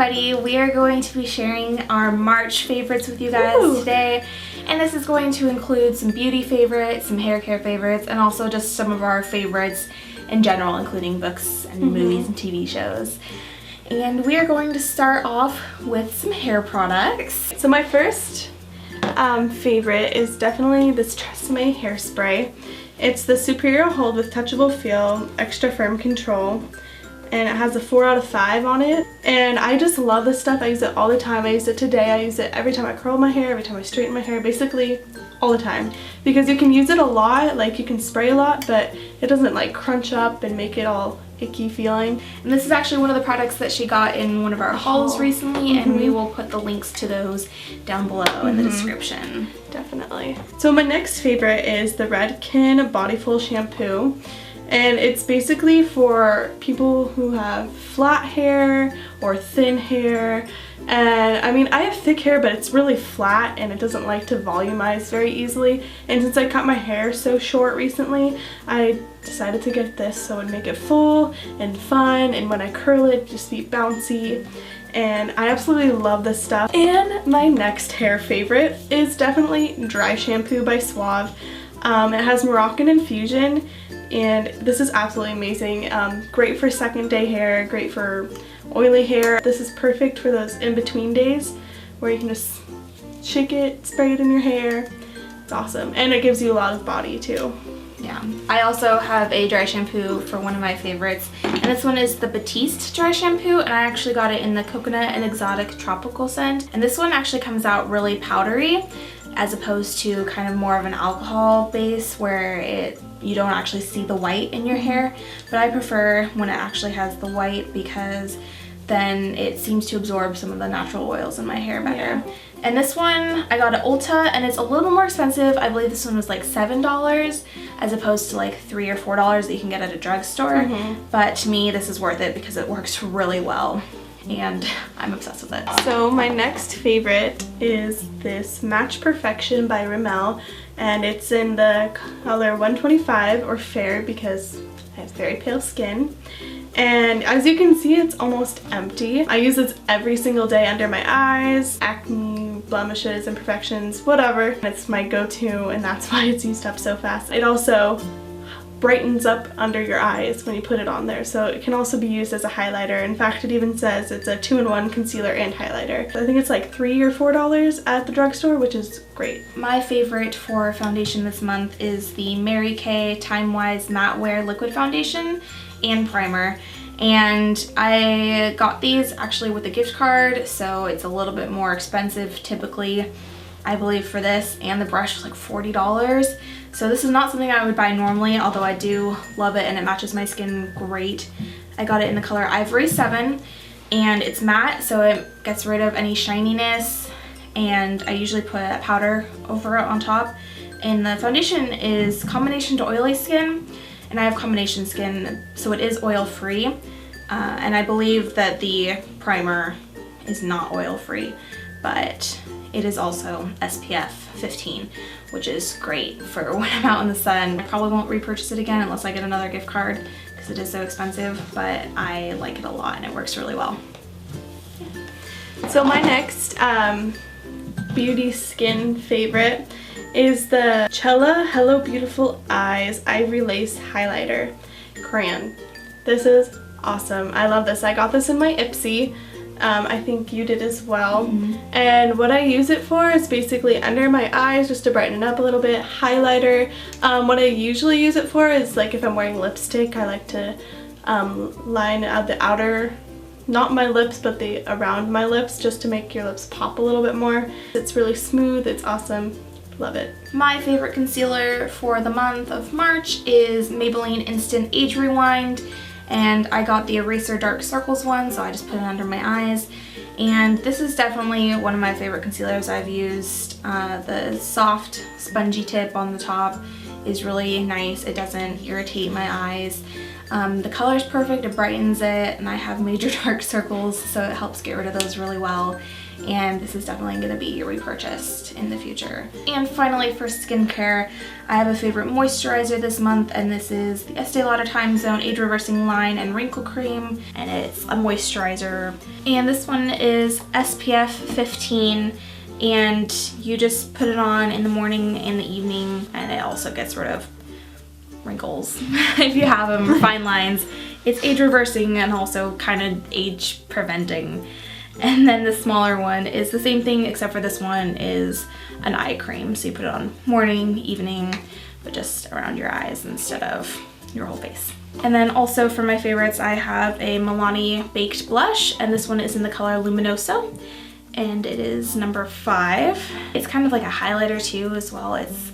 everybody, we are going to be sharing our March favorites with you guys today, and this is going to include some beauty favorites, some hair care favorites, and also just some of our favorites in general, including books and movies and TV shows. And we are going to start off with some hair products. So my first favorite is definitely this Tresemme hairspray. It's the Superior Hold with Touchable Feel, Extra Firm Control, and it has a 4 out of 5 on it. And I just love this stuff. I use it all the time. I use it today. I use it every time I curl my hair, every time I straighten my hair, basically all the time. Because you can use it a lot, like you can spray a lot, but it doesn't like crunch up and make it all icky feeling. And this is actually one of the products that she got in one of our hauls recently, and we will put the links to those down below in the description. Definitely. So my next favorite is the Redken Bodyful Shampoo. And it's basically for people who have flat hair or thin hair. And I mean, I have thick hair, but it's really flat and it doesn't like to volumize very easily. And since I cut my hair so short recently, I decided to get this so it would make it full and fun, and when I curl it, just be bouncy. And I absolutely love this stuff. And my next hair favorite is definitely Dry Shampoo by Suave. It has Moroccan infusion, and this is absolutely amazing. Great for second day hair, great for oily hair. This is perfect for those in-between days where you can just shake it, spray it in your hair. It's awesome, and it gives you a lot of body too. Yeah, I also have a dry shampoo for one of my favorites, and this one is the Batiste dry shampoo, and I actually got it in the coconut and exotic tropical scent. And this one actually comes out really powdery, as opposed to kind of more of an alcohol base where you don't actually see the white in your hair. But I prefer when it actually has the white, because then it seems to absorb some of the natural oils in my hair better. Yeah. And this one I got at Ulta, and it's a little more expensive. I believe this one was like $7 as opposed to like $3 or $4 that you can get at a drugstore. But to me, this is worth it because it works really well, and I'm obsessed with it. So my next favorite is this Match Perfection by Rimmel, and it's in the color 125 or fair because I have very pale skin. And as you can see, it's almost empty. I use this every single day under my eyes, acne, blemishes, imperfections, whatever. It's my go-to, and that's why it's used up so fast. It also brightens up under your eyes when you put it on there, so it can also be used as a highlighter. In fact, it even says it's a 2-in-1 concealer and highlighter. I think it's like $3 or $4 at the drugstore, which is great. My favorite for foundation this month is the Mary Kay Time Wise Matte Wear Liquid Foundation and Primer. And I got these actually with a gift card, so it's a little bit more expensive typically, I believe, for this, and the brush was like $40. So this is not something I would buy normally, although I do love it and it matches my skin great. I got it in the color Ivory 7, and it's matte, so it gets rid of any shininess, and I usually put a powder over it on top. And the foundation is combination to oily skin, and I have combination skin, so it is oil-free. And I believe that the primer is not oil-free, but it is also SPF 15, which is great for when I'm out in the sun. I probably won't repurchase it again unless I get another gift card because it is so expensive, but I like it a lot and it works really well. So my next beauty skin favorite is the Cella Hello Beautiful Eyes Ivory Lace Highlighter Crayon. This is awesome. I love this. I got this in my Ipsy. I think you did as well. And what I use it for is basically under my eyes, just to brighten it up a little bit. Highlighter. What I usually use it for is like if I'm wearing lipstick, I like to line out the outer, not my lips, but the around my lips, just to make your lips pop a little bit more. It's really smooth. It's awesome. Love it. My favorite concealer for the month of March is Maybelline Instant Age Rewind, and I got the Eraser Dark Circles one, so I just put it under my eyes. And this is definitely one of my favorite concealers I've used. The soft spongy tip on the top is really nice. It doesn't irritate my eyes. The color is perfect, it brightens it, and I have major dark circles, so it helps get rid of those really well. and this is definitely going to be repurchased in the future. And finally, for skincare, I have a favorite moisturizer this month, and this is the Estee Lauder Time Zone Age Reversing Line and Wrinkle Cream, and it's a moisturizer. And this one is SPF 15, and you just put it on in the morning and the evening, and it also gets rid of wrinkles if you have them, or fine lines. It's age reversing and also kind of age preventing. And then the smaller one is the same thing, except for this one is an eye cream. So you put it on morning, evening, but just around your eyes instead of your whole face. And then also for my favorites, I have a Milani Baked Blush, and this one is in the color Luminoso, and it is number 5. It's kind of like a highlighter too as well. It's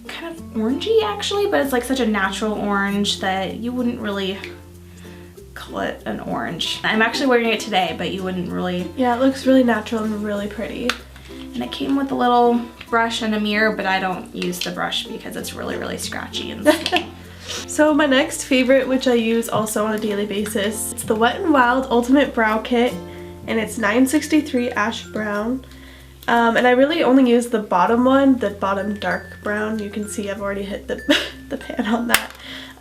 kind of orangey actually, but it's like such a natural orange that you wouldn't really call it an orange. I'm actually wearing it today, but you wouldn't really. Yeah, it looks really natural and really pretty. And it came with a little brush and a mirror, but I don't use the brush because it's really scratchy and So my next favorite, which I use also on a daily basis, it's the Wet n Wild Ultimate Brow Kit, and it's 963 Ash Brown. And I really only use the bottom one, the bottom dark brown. You can see I've already hit the pan on that.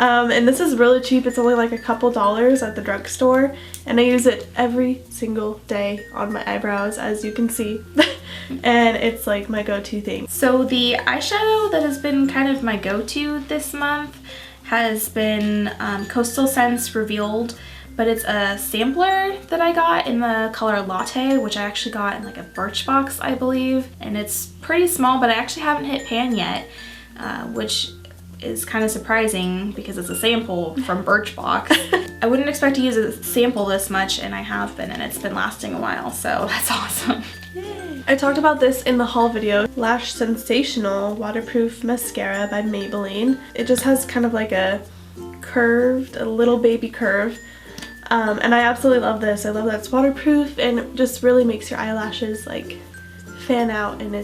And this is really cheap. It's only like a couple dollars at the drugstore, and I use it every single day on my eyebrows, as you can see. And it's like my go-to thing. So the eyeshadow that has been kind of my go-to this month has been Coastal Scents Revealed, but it's a sampler that I got in the color Latte, which I actually got in like a Birchbox, I believe. And it's pretty small, but I actually haven't hit pan yet, which is kind of surprising because it's a sample from Birchbox. I wouldn't expect to use a sample this much, and I have been, and it's been lasting a while, so that's awesome. Yay. I talked about this in the haul video. Lash Sensational Waterproof Mascara by Maybelline. It just has kind of like a little baby curve. And I absolutely love this. I love that it's waterproof and it just really makes your eyelashes like fan out, and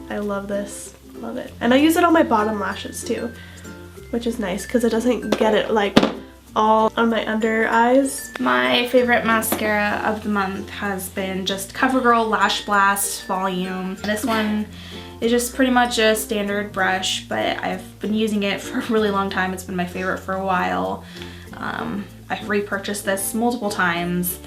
I love this. Love it. And I use it on my bottom lashes too, which is nice because it doesn't get it like all on my under eyes. My favorite mascara of the month has been just CoverGirl Lash Blast Volume. This one is just pretty much a standard brush, but I've been using it for a really long time. It's been my favorite for a while. I've repurchased this multiple times.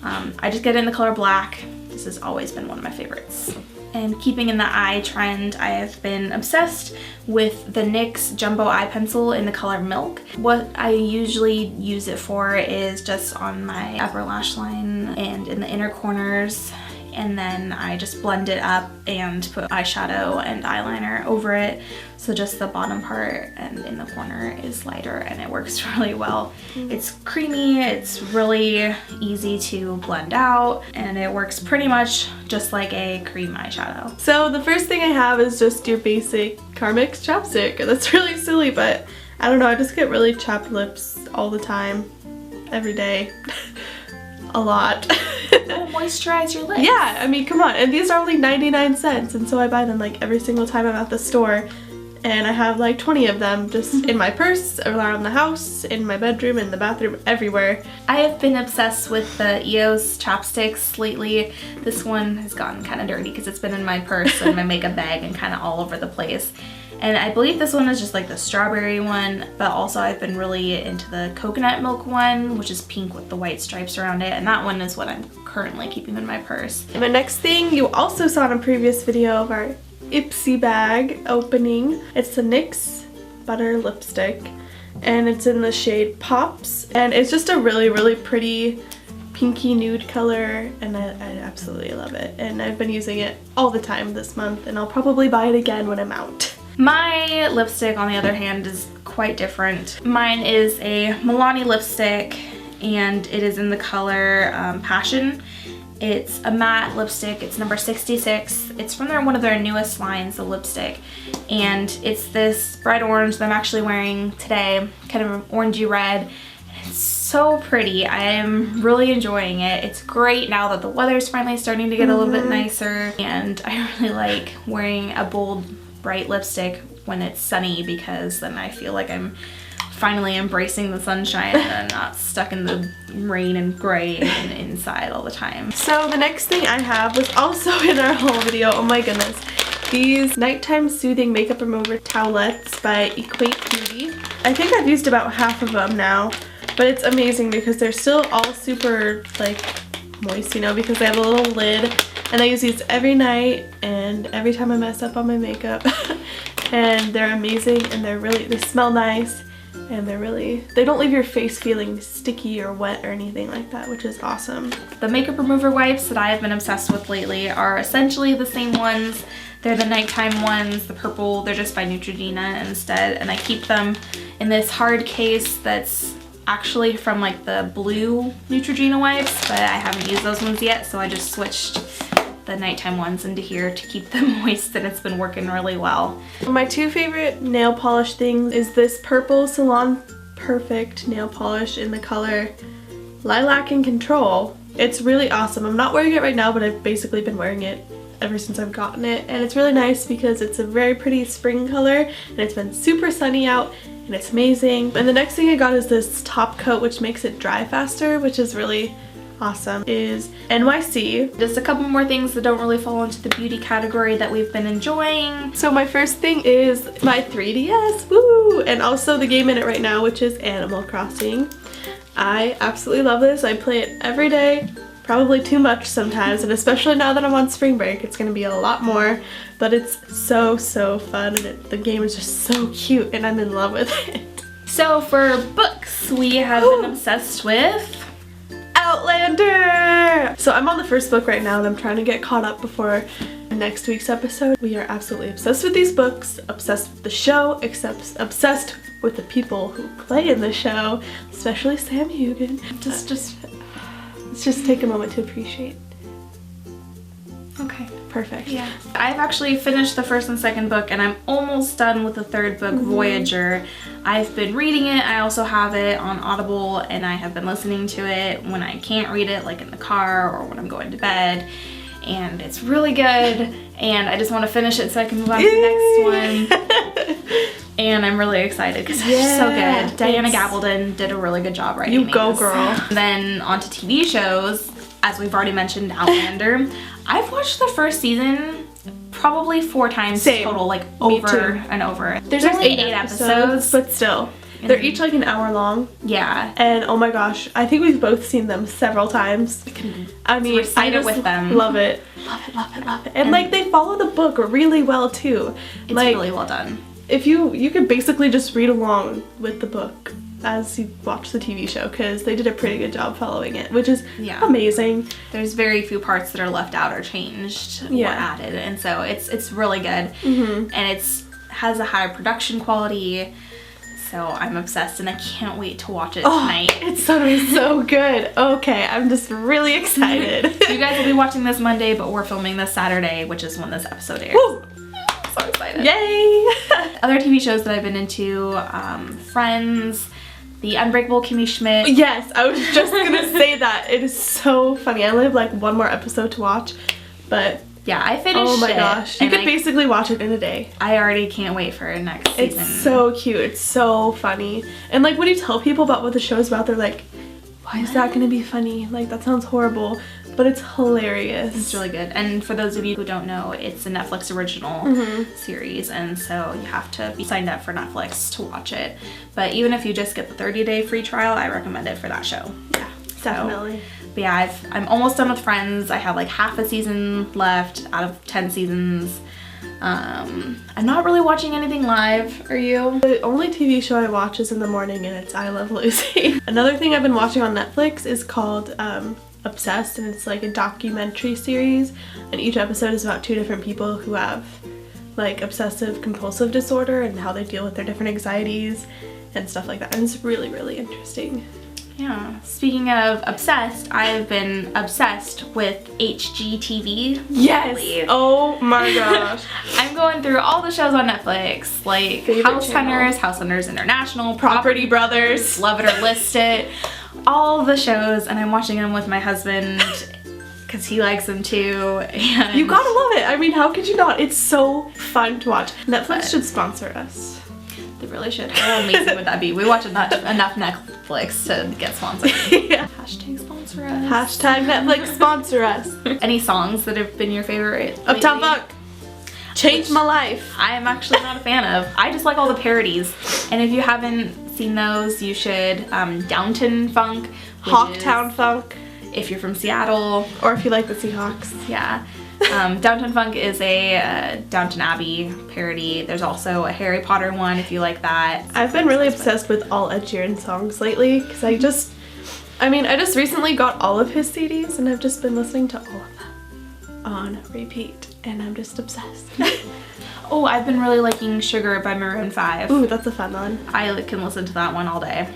I just get it in the color black. This has always been one of my favorites. And keeping in the eye trend, I have been obsessed with the NYX Jumbo Eye Pencil in the color Milk. What I usually use it for is just on my upper lash line and in the inner corners, and then I just blend it up and put eyeshadow and eyeliner over it. So just the bottom part and in the corner is lighter, and it works really well. It's creamy, it's really easy to blend out, and it works pretty much just like a cream eyeshadow. So the first thing I have is just your basic Carmex chapstick. That's really silly, but I don't know, I just get really chapped lips all the time, every day. A lot. Moisturize your lips. Yeah, I mean, come on. And these are only 99 cents, and so I buy them like every single time I'm at the store. And I have like 20 of them just in my purse, around the house, in my bedroom, in the bathroom, everywhere. I have been obsessed with the EOS chapsticks lately. This one has gotten kind of dirty because it's been in my purse and my makeup bag and kind of all over the place. And I believe this one is just like the strawberry one, but also I've been really into the coconut milk one, which is pink with the white stripes around it, and that one is what I'm currently keeping in my purse. And my next thing you also saw in a previous video of our Ipsy bag opening. It's the NYX Butter Lipstick, and it's in the shade Pops, and it's just a really pretty pinky nude color, and I absolutely love it. And I've been using it all the time this month, and I'll probably buy it again when I'm out. My lipstick, on the other hand, is quite different. Mine is a Milani lipstick, and it is in the color Passion. It's a matte lipstick. It's number 66. It's from one of their newest lines of lipstick, and it's this bright orange that I'm actually wearing today, kind of an orangey red. It's so pretty. I am really enjoying it. It's great now that the weather's finally starting to get a little bit nicer, and I really like wearing a bold, bright lipstick when it's sunny, because then I feel like I'm finally embracing the sunshine and not stuck in the rain and gray and inside all the time. So the next thing I have was also in our haul video. Oh my goodness. These nighttime soothing makeup remover towelettes by Equate Beauty. I think I've used about half of them now, but it's amazing because they're still all super like moist, you know, because they have a little lid, and I use these every night and every time I mess up on my makeup. And they're amazing, and they smell nice, and they don't leave your face feeling sticky or wet or anything like that, which is awesome. The makeup remover wipes that I have been obsessed with lately are essentially the same ones. They're the nighttime ones, the purple. They're just by Neutrogena instead, and I keep them in this hard case that's actually from like the blue Neutrogena wipes, but I haven't used those ones yet, so I just switched the nighttime ones into here to keep them moist, and it's been working really well. My two favorite nail polish things is this purple Salon Perfect nail polish in the color Lilac and Control. It's really awesome. I'm not wearing it right now, but I've basically been wearing it ever since I've gotten it, and it's really nice because it's a very pretty spring color, and it's been super sunny out, and it's amazing. And the next thing I got is this top coat, which makes it dry faster, which is really awesome, is NYC. Just a couple more things that don't really fall into the beauty category that we've been enjoying. So my first thing is my 3DS, woo! And also the game in it right now, which is Animal Crossing. I absolutely love this. I play it every day, probably too much sometimes, and especially now that I'm on spring break, it's gonna be a lot more, but it's so fun, and the game is just so cute, and I'm in love with it. So for books, we have been obsessed with Outlander! So I'm on the first book right now, and I'm trying to get caught up before next week's episode. We are absolutely obsessed with these books, obsessed with the show, obsessed with the people who play in the show, especially Sam Hugan. Let's just take a moment to appreciate. Okay. Perfect. Yeah. I've actually finished the first and second book, and I'm almost done with the third book, Voyager. I've been reading it. I also have it on Audible, and I have been listening to it when I can't read it, like in the car or when I'm going to bed. And it's really good, and I just want to finish it so I can move on to the next one. And I'm really excited because it's just so good. Diana Gabaldon did a really good job writing these. You go, girl. Then on to TV shows. As we've already mentioned, Outlander. I've watched the first season probably 4 times total, like over and over. There's only 8 episodes, but still. They're each like an hour long. Yeah. And oh my gosh, I think we've both seen them several times. I mean, recite it with them. Love it. Love it, love it, love it. And like they follow the book really well too. It's like, really well done. If you could basically just read along with the book as you watch the TV show, because they did a pretty good job following it, which is amazing. There's very few parts that are left out or changed or added, and so it's really good. And it's has a high production quality, so I'm obsessed, and I can't wait to watch it tonight. It's gonna be so good. Okay, I'm just really excited. You guys will be watching this Monday, but we're filming this Saturday, which is when this episode airs. Woo! So excited. Yay! Other TV shows that I've been into, Friends, The Unbreakable Kimmy Schmidt. Yes, I was just gonna say that. It is so funny. I only have like one more episode to watch, but yeah, I finished it. Oh my gosh. You could basically watch it in a day. I already can't wait for next season. It's so cute. It's so funny. And like when you tell people about what the show's about, they're like, why is that gonna be funny? Like that sounds horrible. But it's hilarious. It's really good. And for those of you who don't know, it's a Netflix original series, and so you have to be signed up for Netflix to watch it. But even if you just get the 30-day free trial, I recommend it for that show. Yeah, definitely. But yeah, I'm almost done with Friends. I have like half a season left out of 10 seasons. I'm not really watching anything live. Are you? The only TV show I watch is in the morning, and it's I Love Lucy. Another thing I've been watching on Netflix is called Obsessed, and it's like a documentary series, and each episode is about 2 different people who have like obsessive compulsive disorder and how they deal with their different anxieties and stuff like that, and it's really, really interesting. Yeah. Speaking of obsessed, I've been obsessed with HGTV. Yes! Lately. Oh my gosh. I'm going through all the shows on Netflix, like House Hunters International, Property Brothers, Love It or List It, all the shows, and I'm watching them with my husband because he likes them too. And you gotta love it. I mean, how could you not? It's so fun to watch. Netflix should sponsor us. They really should. How amazing would that be? We watch enough Netflix to get sponsored. Yeah. Hashtag sponsor us. Hashtag Netflix sponsor us. Any songs that have been your favorite lately? Uptown Funk. Changed my life. I am actually not a fan of. I just like all the parodies. And if you haven't seen those, you should. Downton Funk. Hawktown Funk. If you're from Seattle. Or if you like the Seahawks. Yeah. Downton Funk is a Downton Abbey parody. There's also a Harry Potter one if you like that. I've been really obsessed with all Ed Sheeran songs lately because I just recently got all of his CDs and I've just been listening to all of them on repeat and I'm just obsessed. Oh, I've been really liking Sugar by Maroon 5. Ooh, that's a fun one. I can listen to that one all day.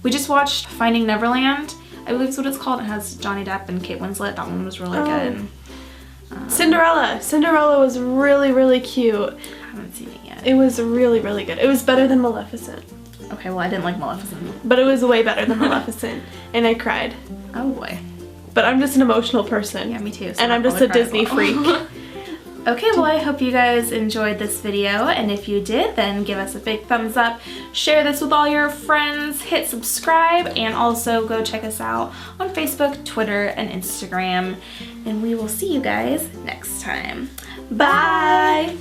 We just watched Finding Neverland, I believe is what it's called. It has Johnny Depp and Kate Winslet. That one was really good. Cinderella was really, really cute. I haven't seen it yet. It was really, really good. It was better than Maleficent. Okay, well I didn't like Maleficent. But it was way better than Maleficent. And I cried. Oh boy. But I'm just an emotional person. Yeah, me too. And I'm just a Disney freak. Okay, well I hope you guys enjoyed this video, and if you did, then give us a big thumbs up, share this with all your friends, hit subscribe, and also go check us out on Facebook, Twitter, and Instagram, and we will see you guys next time. Bye!